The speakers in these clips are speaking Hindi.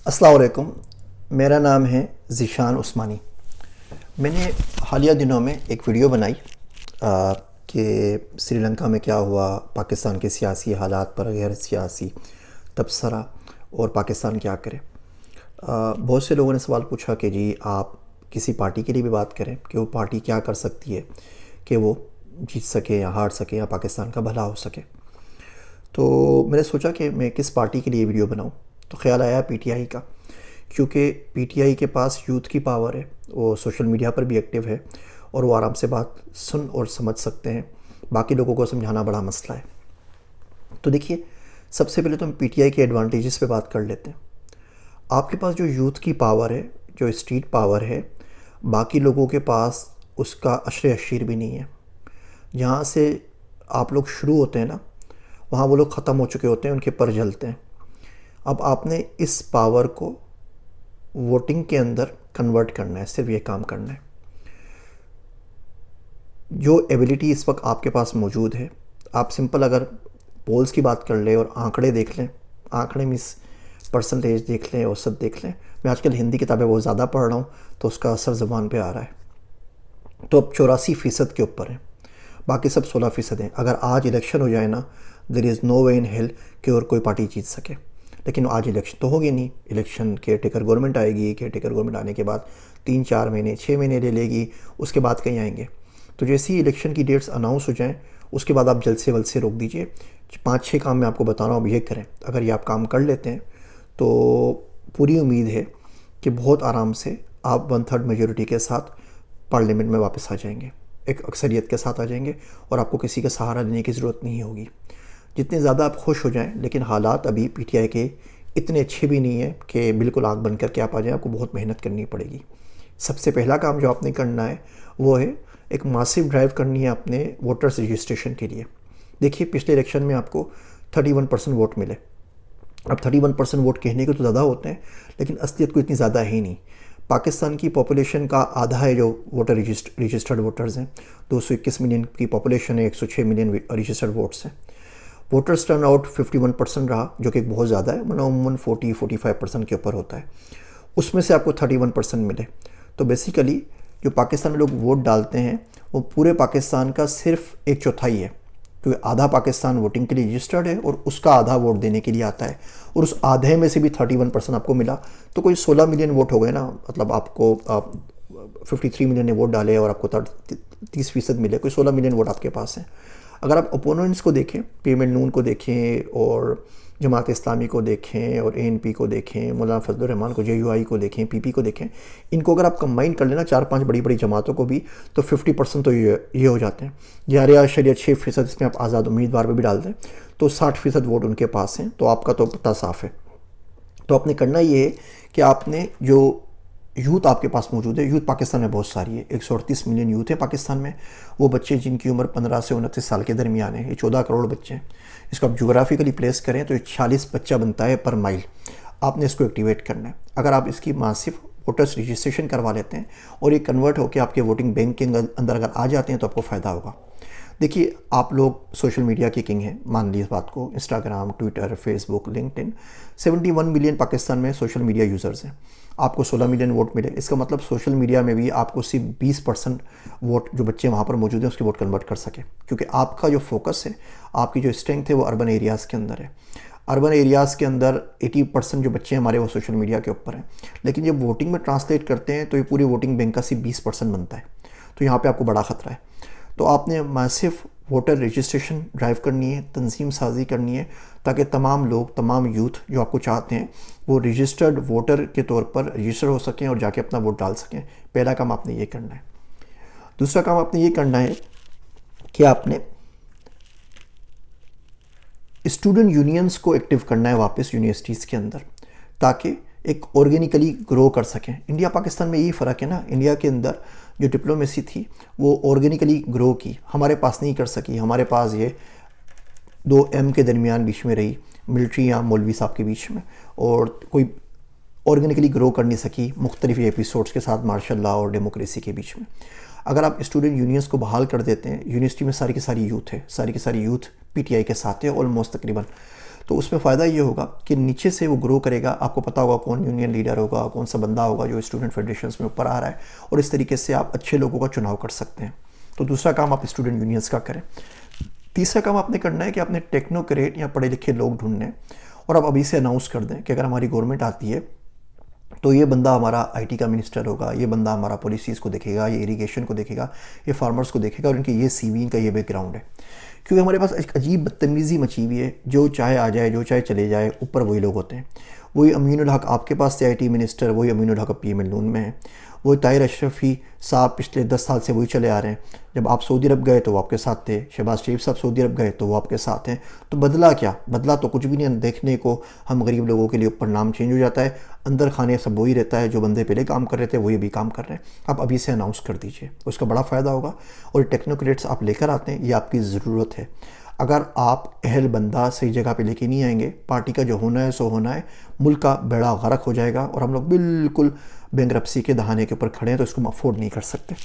अस्सलाम वालेकुम। मेरा नाम है ज़ीशान उस्मानी। मैंने हालिया दिनों में एक वीडियो बनाई कि श्रीलंका में क्या हुआ, पाकिस्तान के सियासी हालात पर गैर सियासी तबसरा और पाकिस्तान क्या करे। बहुत से लोगों ने सवाल पूछा कि जी आप किसी पार्टी के लिए भी बात करें कि वो पार्टी क्या कर सकती है कि वो जीत सके या हार सके या पाकिस्तान का भला हो सके। तो मैंने सोचा कि मैं किस पार्टी के लिए वीडियो बनाऊं, तो ख्याल आया पीटीआई का, क्योंकि पीटीआई के पास यूथ की पावर है, वो सोशल मीडिया पर भी एक्टिव है और वो आराम से बात सुन और समझ सकते हैं। बाकी लोगों को समझाना बड़ा मसला है। तो देखिए, सबसे पहले तो हम पीटीआई के एडवांटेजेस पे बात कर लेते हैं। आपके पास जो यूथ की पावर है, जो स्ट्रीट पावर है, बाकी लोगों के पास उसका अशर अशीर भी नहीं है। जहाँ से आप लोग शुरू होते हैं ना, वहाँ वो लोग ख़त्म हो चुके होते हैं, उनके पर जलते हैं। अब आपने इस पावर को वोटिंग के अंदर कन्वर्ट करना है, सिर्फ ये काम करना है। जो एबिलिटी इस वक्त आपके पास मौजूद है, आप सिंपल अगर पोल्स की बात कर लें और आंकड़े देख लें, आंकड़े मीन्स परसेंटेज देख लें, औसत देख लें। मैं आजकल हिंदी किताबें बहुत ज़्यादा पढ़ रहा हूँ तो उसका असर ज़बान पे आ रहा है। तो अब 84% के ऊपर है, बाकी सब 16% हैं। अगर आज इलेक्शन हो जाए ना, there is no way in hell कि और कोई पार्टी जीत सके। लेकिन आज इलेक्शन तो होगी नहीं। इलेक्शन केयर टेकर गवर्नमेंट आएगी, केयर टेकर गवर्नमेंट आने के बाद 3-4 महीने 6 महीने ले लेगी, उसके बाद कहीं आएंगे। तो जैसे ही इलेक्शन की डेट्स अनाउंस हो जाएँ, उसके बाद आप जल्द से जल्द से रोक दीजिए। 5-6 काम मैं आपको बता रहा हूँ, अब ये करें। अगर ये आप काम कर लेते हैं तो पूरी उम्मीद है कि बहुत आराम से आप 1/3 मेजोरिटी के साथ पार्लियामेंट में वापस आ जाएंगे, एक अक्सरियत के साथ आ जाएंगे और आपको किसी का सहारा लेने की ज़रूरत नहीं होगी। जितने ज़्यादा आप खुश हो जाएं, लेकिन हालात अभी पीटीआई के इतने अच्छे भी नहीं है कि बिल्कुल आग बंद करके आप आ जाएं। आपको बहुत मेहनत करनी पड़ेगी। सबसे पहला काम जो आपने करना है वो है एक मासिव ड्राइव करनी है अपने वोटर्स रजिस्ट्रेशन के लिए। देखिए, पिछले इलेक्शन में आपको 31% वोट मिले। अब 31% वोट कहने के तो ज़्यादा होते हैं, लेकिन असलियत को इतनी ज़्यादा है ही नहीं। पाकिस्तान की पॉपुलेशन का आधा है जो वोटर रजिस्टर्ड वोटर्स हैं। 221 मिलियन की पॉपुलेशन है, 106 मिलियन रजिस्टर्ड वोट्स हैं। वोटर्स टर्न आउट 51% रहा, जो कि बहुत ज़्यादा है, मतलब अमूमन 40-45% के ऊपर होता है। उसमें से आपको 31% मिले, तो बेसिकली जो पाकिस्तान में लोग वोट डालते हैं वो पूरे पाकिस्तान का सिर्फ 1/4 है, क्योंकि आधा पाकिस्तान वोटिंग के लिए रजिस्टर्ड है और उसका आधा वोट देने के लिए आता है। और उस आधे में से भी 31% आपको मिला, तो कोई 16 मिलियन वोट हो गए ना। मतलब आपको 53 मिलियन ने वोट डाले और आपको 30% मिले, कोई 16 मिलियन वोट आपके पास है। अगर आप ओपोनेंट्स को देखें, पीएमएल नून को देखें और जमात इस्लामी को देखें और एएनपी को देखें, मौलाना फजलुर रहमान को, जेयूआई को देखें, पीपी को देखें, इनको अगर आप कंबाइन कर लेना 4-5 बड़ी बड़ी जमातों को भी, तो 50% तो ये हो जाते हैं। 11.6% इसमें आप आज़ाद उम्मीदवार पर भी डाल दें तो 60% वोट उनके पास हैं। तो आपका तो पता साफ है। तो आपने करना ये है कि आपने जो यूथ आपके पास मौजूद है, यूथ पाकिस्तान में बहुत सारी है, 138 मिलियन यूथ है पाकिस्तान में। वो बच्चे जिनकी उम्र 15 से 29 साल के दरमियान है, ये 14 करोड़ बच्चे हैं। इसको आप जोग्राफिकली प्लेस करें तो ये 46 बच्चा बनता है पर माइल। आपने इसको एक्टिवेट करना है। अगर आप इसकी मासिव वोटर्स रजिस्ट्रेशन करवा लेते हैं और ये कन्वर्ट होकर आपके वोटिंग बैंक के अंदर अगर आ जाते हैं तो आपको फ़ायदा होगा। देखिए, आप लोग सोशल मीडिया के किंग हैं, मान लीजिए इस बात को। Instagram, Twitter, Facebook, LinkedIn, 71 million Pakistan में सोशल मीडिया यूज़र्स हैं। आपको 16 मिलियन वोट मिले, इसका मतलब सोशल मीडिया में भी आपको सिर्फ 20% वोट जो बच्चे वहाँ पर मौजूद हैं उसके वोट कन्वर्ट कर सके, क्योंकि आपका जो फोकस है, आपकी जो स्ट्रेंथ है वो अर्बन एरियाज़ के अंदर है। अर्बन एरियाज़ के अंदर 80% जो बच्चे हमारे वो सोशल मीडिया के ऊपर हैं। लेकिन जब वोटिंग में ट्रांसलेट करते हैं तो ये पूरी वोटिंग बैंक का सिर्फ 20% बनता है। तो यहाँ पर आपको बड़ा ख़तरा है। तो आपने मासिव वोटर रजिस्ट्रेशन ड्राइव करनी है, तंजीम साजी करनी है, ताकि तमाम लोग, तमाम यूथ जो आपको चाहते हैं वो रजिस्टर्ड वोटर के तौर पर रजिस्टर हो सकें और जाके अपना वोट डाल सकें। पहला काम आपने ये करना है। दूसरा काम आपने ये करना है कि आपने स्टूडेंट यूनियंस को एक्टिव करना है वापस यूनिवर्सिटीज़ के अंदर, ताकि एक ऑर्गेनिकली ग्रो कर सकें। इंडिया पाकिस्तान में यही फ़र्क है ना। इंडिया के अंदर जो डिप्लोमेसी थी वो ऑर्गेनिकली ग्रो की, हमारे पास नहीं कर सकी। हमारे पास ये 2 के दरमियान बीच में रही, मिलिट्री या मौलवी साहब के बीच में, और कोई ऑर्गेनिकली ग्रो कर नहीं सकी मुख्तलिफ एपिसोड्स के साथ मार्शल लॉ और डेमोक्रेसी के बीच में। अगर आप स्टूडेंट यूनियंस को बहाल कर देते हैं, यूनिवर्सिटी में सारी की सारी यूथ है, सारी की सारी यूथ पीटीआई के साथ है ऑलमोस्ट तकरीबन, तो उसमें फ़ायदा ये होगा कि नीचे से वो ग्रो करेगा, आपको पता होगा कौन यूनियन लीडर होगा, कौन सा बंदा होगा जो स्टूडेंट फेडरेशंस में ऊपर आ रहा है, और इस तरीके से आप अच्छे लोगों का चुनाव कर सकते हैं। तो दूसरा काम आप स्टूडेंट यूनियंस का करें। तीसरा काम आपने करना है कि आपने टेक्नोक्रेट या पढ़े लिखे लोग ढूंढने, और आप अभी से अनाउंस कर दें कि अगर हमारी गवर्नमेंट आती है तो ये बंदा हमारा आईटी का मिनिस्टर होगा, ये बंदा हमारा पॉलिसीज़ को देखेगा, ये इरिगेशन को देखेगा, ये फार्मर्स को देखेगा, और इनकी ये सीवी, इनका ये बैकग्राउंड है। क्योंकि हमारे पास एक अजीब बदतमीज़ी मची हुई है, जो चाहे आ जाए, जो चाहे चले जाए, ऊपर वही लोग होते हैं। वही अमीनुल हक आपके पास से आईटी मिनिस्टर, वही अमीनुल हक पीएम नून में है। वही ताहिर अशरफी साहब पिछले 10 साल से वही चले आ रहे हैं। जब आप सऊदी अरब गए तो वो आपके साथ थे, शहबाज शरीफ साहब सऊदी अरब गए तो वो आपके साथ हैं। तो बदला क्या? बदला तो कुछ भी नहीं। देखने को हम गरीब लोगों के लिए ऊपर नाम चेंज हो जाता है, अंदर खाने सब वही रहता है। जो बंदे पहले काम कर रहे थे वही अभी काम कर रहे हैं। आप अभी से अनाउंस कर दीजिए, उसका बड़ा फ़ायदा होगा। और टेक्नोक्रेट्स आप लेकर आते हैं, ये आपकी ज़रूरत है। अगर आप अहल बंदा सही जगह पे लेके नहीं आएंगे, पार्टी का जो होना है सो होना है, मुल्क का बेड़ा गर्क हो जाएगा और हम लोग बिल्कुल बैंकरप्सी के दहाने के ऊपर खड़े हैं, तो इसको हम अफोर्ड नहीं कर सकते।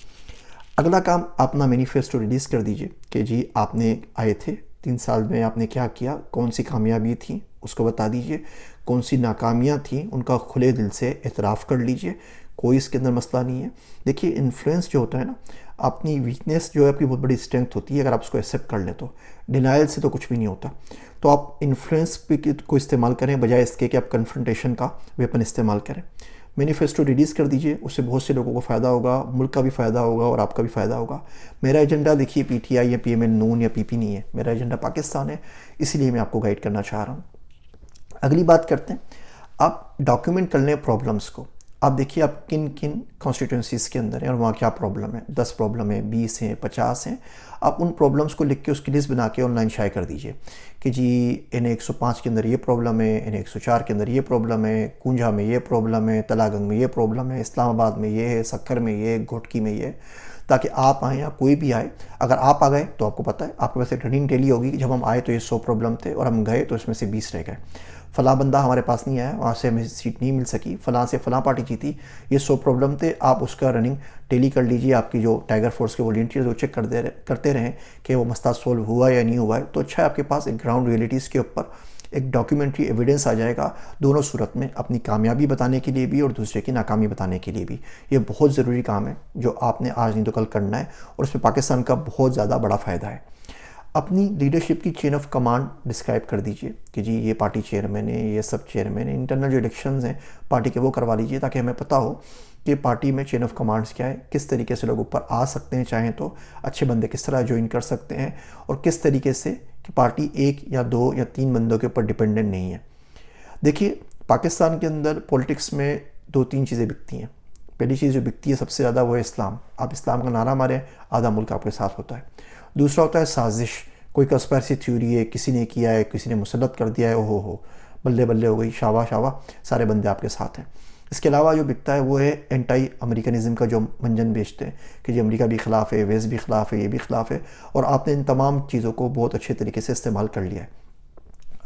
अगला काम, अपना मैनिफेस्टो रिलीज़ कर दीजिए कि जी आपने आए थे 3 साल में, आपने क्या किया, कौन सी कामयाबी थी उसको बता दीजिए, कौन सी नाकामियाँ थी उनका खुले दिल से एतराफ़ कर लीजिए। कोई इसके अंदर मसला नहीं है। देखिए, इन्फ्लुएंस जो होता है ना, अपनी वीकनेस जो है आपकी बहुत बड़ी स्ट्रेंथ होती है अगर आप उसको एक्सेप्ट कर लें तो। डिनाइल से तो कुछ भी नहीं होता। तो आप इन्फ्लुएंस को इस्तेमाल करें बजाय इसके कि आप कन्फ्रंटेशन का वेपन इस्तेमाल करें। मैनिफेस्टो रिलीज़ कर दीजिए, उससे बहुत से लोगों को फ़ायदा होगा, मुल्क का भी फ़ायदा होगा और आपका भी फ़ायदा होगा। मेरा एजेंडा देखिए पीटीआई या पीएमएल नून या पीपी नहीं है, मेरा एजेंडा पाकिस्तान है, इसीलिए मैं आपको गाइड करना चाह रहा हूँ। अगली बात करते हैं, आप डॉक्यूमेंट कर लें प्रॉब्लम्स को। आप देखिए आप किन किन कॉन्स्टिट्यूंसीज़ के अंदर हैं और वहाँ क्या प्रॉब्लम है। 10 प्रॉब्लम है, 20 हैं, 50 हैं। आप उन प्रॉब्लम्स को लिख के उसकी लिस्ट बना के ऑनलाइन शाये कर दीजिए कि जी इन्हें 105 के अंदर ये प्रॉब्लम है, इन्हें 104 के अंदर ये प्रॉब्लम है, कुंजा में ये प्रॉब्लम है, तलागंग में ये प्रॉब्लम है, इस्लामाबाद में ये है, सक्कर में ये, घोटकी में ये, ताकि आप आएँ या कोई भी आए। अगर आप आ गए तो आपको पता है आपके पास एक रनिंग डेली होगी कि जब हम आए तो ये 100 प्रॉब्लम थे और हम गए तो इसमें से 20 रह गए। फ़लाँ बंदा हमारे पास नहीं आया, वहाँ से हमें सीट नहीं मिल सकी, फ़लाँ से फ़लाँ पार्टी जीती, ये 100 प्रॉब्लम थे। आप उसका रनिंग डेली कर लीजिए। आपकी जो टाइगर फोर्स के वॉलंटियर्स वो चेक करते रहें कि वो मसला सोल्व हुआ या नहीं हुआ है। तो अच्छा है, आपके पास एक ग्राउंड रियलिटीज़ के ऊपर एक डॉक्यूमेंट्री एविडेंस आ जाएगा, दोनों सूरत में, अपनी कामयाबी बताने के लिए भी और दूसरे की नाकामी बताने के लिए भी। ये बहुत ज़रूरी काम है जो आपने आज नहीं तो कल करना है, और उसमें पाकिस्तान का बहुत ज़्यादा बड़ा फ़ायदा है। अपनी लीडरशिप की चेन ऑफ कमांड डिस्क्राइब कर दीजिए कि जी ये पार्टी चेयरमैन है, ये सब चेयरमैन है। इंटरनल जो इलेक्शंस हैं पार्टी के वो करवा लीजिए, ताकि हमें पता हो कि पार्टी में चेन ऑफ कमांड्स क्या है, किस तरीके से लोग ऊपर आ सकते हैं, चाहें तो अच्छे बंदे किस तरह ज्वाइन कर सकते हैं, और किस तरीके से कि पार्टी 1 या 2 या 3 बंदों के ऊपर डिपेंडेंट नहीं है। देखिए, पाकिस्तान के अंदर पॉलिटिक्स में 2-3 चीज़ें बिकती हैं। पहली चीज़ जो बिकती है सबसे ज़्यादा वो है इस्लाम। आप इस्लाम का नारा मारें, आधा मुल्क आपके साथ होता है। दूसरा होता है साजिश, कोई कंस्पिरेसी थ्योरी है, किसी ने किया है, किसी ने मुसल्लत कर दिया है, ओहो हो बल्ले बल्ले हो गई, शावा शावा, सारे बंदे आपके साथ हैं। इसके अलावा जो बिकता है वो है एंटी अमेरिकनिज़म का जो मंजन बेचते हैं कि जी अमेरिका भी ख़िलाफ़ है, वेस्ट भी ख़िलाफ़ है, ये भी ख़िलाफ़ है, और आपने इन तमाम चीज़ों को बहुत अच्छे तरीके से इस्तेमाल कर लिया है।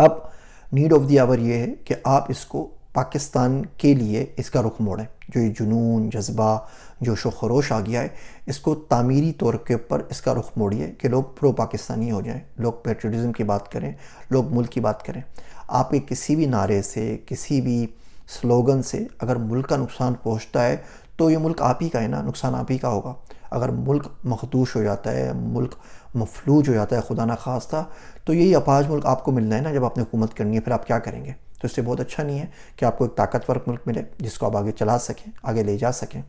अब नीड ऑफ द आवर ये है कि आप इसको पाकिस्तान के लिए इसका रुख मोड़ें। जो ये जुनून, जज्बा, जोश व खरोश आ गया है, इसको तामीरी तौर के ऊपर इसका रुख मोड़िए कि लोग प्रो पाकिस्तानी हो जाएं, लोग पेट्रियटिज़म की बात करें, लोग मुल्क की बात करें। आपके किसी भी नारे से, किसी भी स्लोगन से अगर मुल्क का नुकसान पहुँचता है तो ये मुल्क आप ही का है ना, नुकसान आप ही का होगा। अगर मुल्क मखदूश हो जाता है, मुल्क मफलूज हो जाता है खुदा ना खास्ता, तो यही अपाज मुल्क आपको मिलना है ना जब आपने हुकूमत करनी है। फिर आप क्या करेंगे? तो इससे बहुत अच्छा नहीं है कि आपको एक ताकतवर मुल्क मिले जिसको आप आगे चला सकें, आगे ले जा सकें।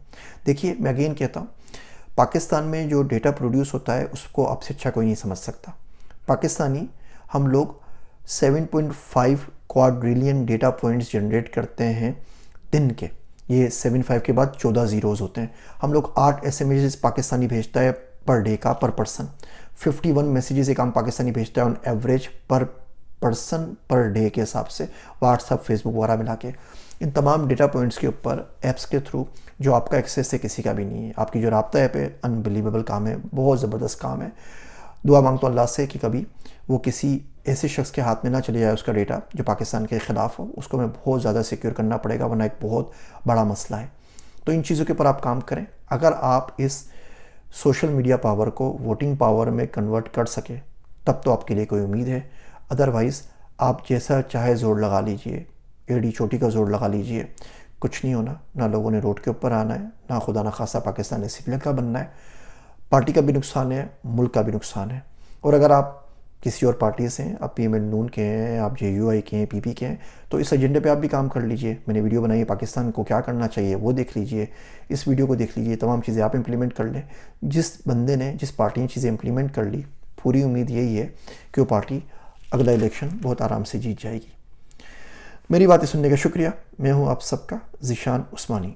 देखिए, मैं अगेन कहता हूँ, पाकिस्तान में जो डेटा प्रोड्यूस होता है उसको आपसे अच्छा कोई नहीं समझ सकता। पाकिस्तानी हम लोग 7.5 क्वाड्रिलियन डेटा पॉइंट्स जनरेट करते हैं दिन के। ये 75 के बाद 14 ज़ीरोज़ होते हैं। हम लोग 8 SMS पाकिस्तानी भेजता है पर डे का, पर पर्सन। 51 मैसेजेस एक आम पाकिस्तानी भेजता है ऑन एवरेज पर पर्सन पर डे के हिसाब से, व्हाट्सअप, फेसबुक वगैरह मिला के। इन तमाम डेटा पॉइंट्स के ऊपर ऐप्स के थ्रू जो आपका एक्सेस है किसी का भी नहीं है। आपकी जो राब्ता ऐप है, अनबिलीवेबल काम है, बहुत ज़बरदस्त काम है। दुआ मांगता हूं अल्लाह से कि कभी वो किसी ऐसे शख्स के हाथ में ना चले जाए उसका डेटा जो पाकिस्तान के ख़िलाफ़ हो। उसको हमें बहुत ज़्यादा सिक्योर करना पड़ेगा, वरना एक बहुत बड़ा मसला है। तो इन चीज़ों के ऊपर आप काम करें। अगर आप इस सोशल मीडिया पावर को वोटिंग पावर में कन्वर्ट कर सके तब तो आपके लिए कोई उम्मीद है। अदरवाइज़ आप जैसा चाहे ज़ोर लगा लीजिए, एड़ी चोटी का ज़ोर लगा लीजिए, कुछ नहीं होना। ना लोगों ने रोड के ऊपर आना है, ना खुदा ना खासा पाकिस्तानी सिविलियन का बनना है। पार्टी का भी नुकसान है, मुल्क का भी नुकसान है। और अगर आप किसी और पार्टी से हैं, आप पीएमएल नून के हैं, आप जेयूआई के हैं, पीपी के हैं, तो इस एजेंडे पे आप भी काम कर लीजिए। मैंने वीडियो बनाई है, पाकिस्तान को क्या करना चाहिए वो देख लीजिए, इस वीडियो को देख लीजिए, तमाम चीज़ें आप इंप्लीमेंट कर लें। जिस बंदे ने, जिस पार्टी ने चीज़ें इंप्लीमेंट कर ली, पूरी उम्मीद यही है कि वो पार्टी अगला इलेक्शन बहुत आराम से जीत जाएगी। मेरी बातें सुनने का शुक्रिया। मैं हूँ आप सबका ज़ीशान उस्मानी।